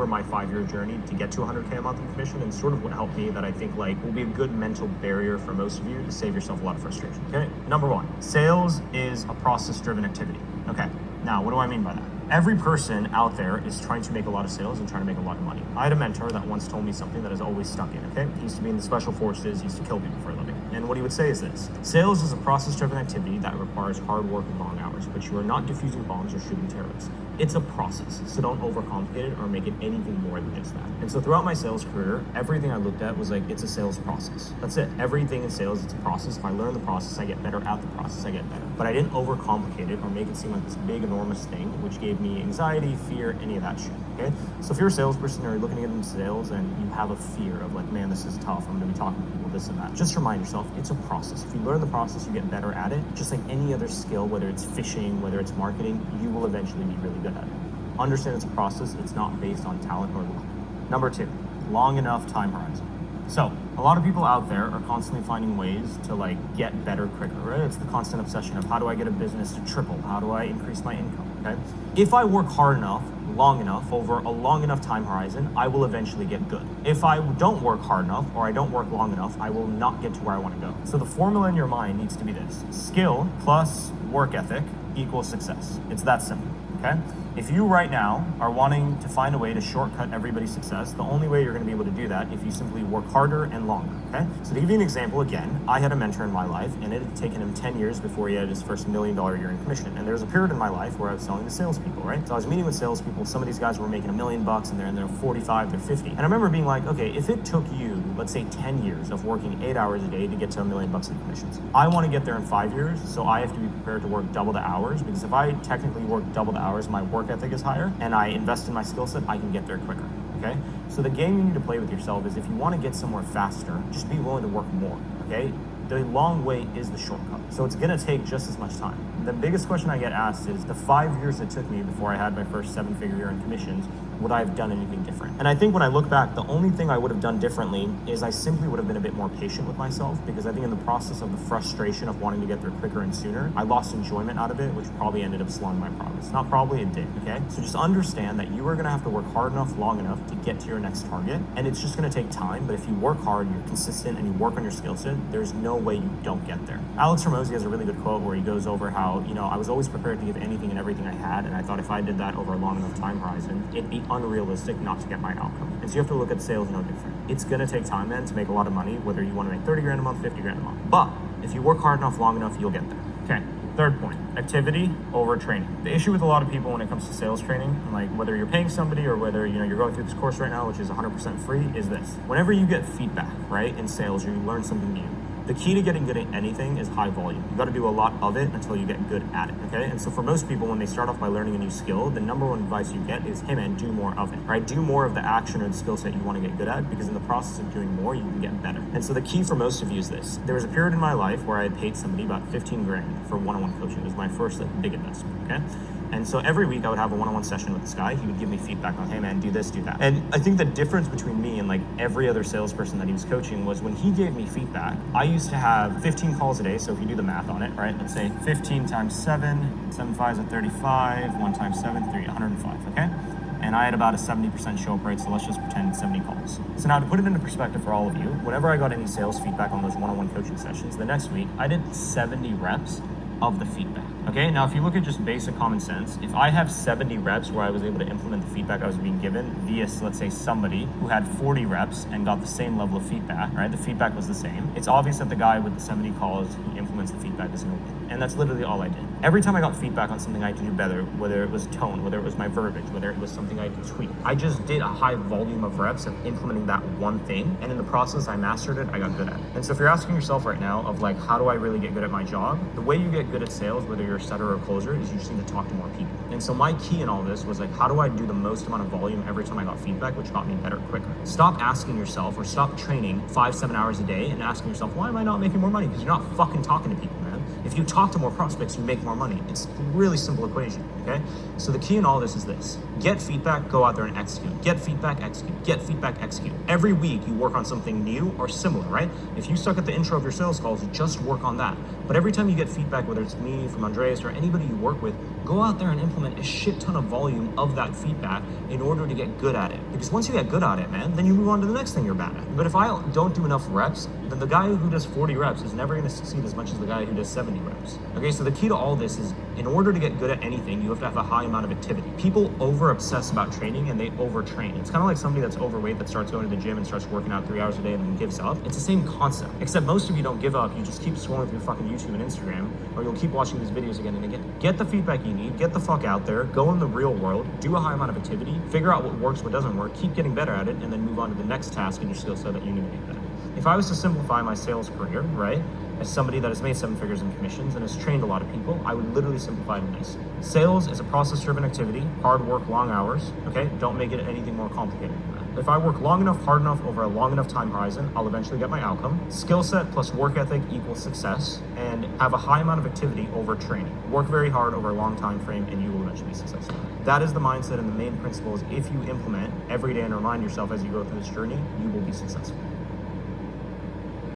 for my 5-year journey to get to 100K a month in commission, and sort of what helped me that I think like will be a good mental barrier for most of you to save yourself a lot of frustration. Okay, number one, sales is a process-driven activity. Okay, now what do I mean by that? Every person out there is trying to make a lot of sales and trying to make a lot of money. I had a mentor that once told me something that has always stuck in, okay? He used to be in the special forces, he used to kill people for a living. And what he would say is this: sales is a process-driven activity that requires hard work and long hours, but you are not diffusing bombs or shooting terrorists. It's a process, so don't overcomplicate it or make it anything more than just that. And so throughout my sales career, everything I looked at was like, it's a sales process. That's it. Everything in sales, it's a process. If I learn the process, I get better at the process, I get better. But I didn't overcomplicate it or make it seem like this big, enormous thing, which gave me anxiety, fear, any of that shit, okay? So if you're a salesperson or you're looking to get into sales and you have a fear of like, man, this is tough, I'm gonna be talking to people, this and that, just remind yourself, it's a process. If you learn the process, you get better at it. Just like any other skill, whether it's fishing, whether it's marketing, you will eventually be really good at it. Understand it's a process, it's not based on talent or luck. Number two, long enough time horizon. So a lot of people out there are constantly finding ways to like get better quicker, right? It's the constant obsession of how do I get a business to triple? How do I increase my income, okay? If I work hard enough, long enough, over a long enough time horizon, I will eventually get good. If I don't work hard enough or I don't work long enough, I will not get to where I want to go. So the formula in your mind needs to be this: skill plus work ethic equals success. It's that simple, okay? If you right now are wanting to find a way to shortcut everybody's success, the only way you're going to be able to do that if you simply work harder and longer, okay? So to give you an example, again, I had a mentor in my life, and it had taken him 10 years before he had his first $1 million year in commission. And there was a period in my life where I was selling to salespeople, right? So I was meeting with salespeople. Some of these guys were making $1 million, and they're in their 45, they're 50. And I remember being like, okay, if it took you, let's say 10 years of working 8 hours a day to get to $1 million in commissions, I want to get there in 5 years, so I have to be prepared to work double the hours, because if I technically work double the hours, my work ethic is higher, and I invest in my skill set, I can get there quicker, okay? So the game you need to play with yourself is, if you want to get somewhere faster, just be willing to work more, okay? The long way is the shortcut. So it's gonna take just as much time. The biggest question I get asked is, the 5 years it took me before I had my first 7-figure year in commissions, would I have done anything different? And I think when I look back, the only thing I would have done differently is I simply would have been a bit more patient with myself, because I think in the process of the frustration of wanting to get there quicker and sooner, I lost enjoyment out of it, which probably ended up slowing my progress. Not probably, it did, okay? So just understand that you are gonna have to work hard enough, long enough to get to your next target, and it's just gonna take time, but if you work hard, you're consistent, and you work on your skill set, there's no way you don't get there. Alex Hormozi has a really good quote where he goes over how, I was always prepared to give anything and everything I had, and I thought if I did that over a long enough time horizon, it'd be unrealistic not to get my outcome. And so you have to look at sales no different. It's gonna take time then to make a lot of money, whether you wanna make 30 grand a month, 50 grand a month. But if you work hard enough, long enough, you'll get there. Okay, third point, activity over training. The issue with a lot of people when it comes to sales training, like whether you're paying somebody or whether you're going through this course right now, which is 100% free, is this: whenever you get feedback, right, in sales, or you learn something new, the key to getting good at anything is high volume. You got to do a lot of it until you get good at it, okay? And so for most people, when they start off by learning a new skill, the number one advice you get is, hey man, do more of it, right? Do more of the action or the skill set you want to get good at, because in the process of doing more, you can get better. And so the key for most of you is this: there was a period in my life where I had paid somebody about 15 grand for one-on-one coaching. It was my first big investment, okay? And so every week I would have a one-on-one session with this guy. He would give me feedback on, hey man, do this, do that. And I think the difference between me and like every other salesperson that he was coaching was, when he gave me feedback, I used to have 15 calls a day. So if you do the math on it, right, let's say 15 times 7, 7 5s are 35, 1 times 7, 105, okay? And I had about a 70% show up rate, so let's just pretend 70 calls. So now to put it into perspective for all of you, whenever I got any sales feedback on those one-on-one coaching sessions, the next week I did 70 reps of the feedback. Okay, now if you look at just basic common sense, if I have 70 reps where I was able to implement the feedback I was being given via, let's say, somebody who had 40 reps and got the same level of feedback, right? The feedback was the same. It's obvious that the guy with the 70 calls who implements the feedback is going to win. And that's literally all I did. Every time I got feedback on something I could do better, whether it was tone, whether it was my verbiage, whether it was something I could tweak, I just did a high volume of reps of implementing that one thing. And in the process, I mastered it, I got good at it. And so if you're asking yourself right now of like, how do I really get good at my job? The way you get good at sales, whether you're a setter or a closer, is you just need to talk to more people. And so my key in all this was like, how do I do the most amount of volume every time I got feedback, which got me better quicker? Stop asking yourself, or stop training 5-7 hours a day and asking yourself, why am I not making more money? Because you're not fucking talking to people, man. If you talk to more prospects, you make more money. It's a really simple equation, okay? okay? So the key in all this is this. Get feedback, go out there and execute. Get feedback, execute. Get feedback, execute. Every week you work on something new or similar, right? If you suck at the intro of your sales calls, just work on that. But every time you get feedback, whether it's me, from Andreas, or anybody you work with, go out there and implement a shit ton of volume of that feedback in order to get good at it. Because once you get good at it, man, then you move on to the next thing you're bad at. But if I don't do enough reps, then the guy who does 40 reps is never going to succeed as much as the guy who does 70 reps. Okay, so the key to all this is in order to get good at anything, you have to have a high amount of activity. People over obsess about training and they overtrain. It's kind of like somebody that's overweight that starts going to the gym and starts working out 3 hours a day and then gives up. It's the same concept, except most of you don't give up. You just keep scrolling through fucking YouTube and Instagram, or you'll keep watching these videos again and again. Get the feedback you need, get the fuck out there, go in the real world, do a high amount of activity, figure out what works, what doesn't work, keep getting better at it, and then move on to the next task in your skill set that you need to make better. If I was to simplify my sales career, right, as somebody that has made 7 figures in commissions and has trained a lot of people, I would literally simplify it nice. Sales is a process-driven activity, hard work, long hours, okay? Don't make it anything more complicated than that. If I work long enough, hard enough, over a long enough time horizon, I'll eventually get my outcome. Skill set plus work ethic equals success, and have a high amount of activity over training. Work very hard over a long time frame and you will eventually be successful. That is the mindset, and the main principle is if you implement every day and remind yourself as you go through this journey, you will be successful.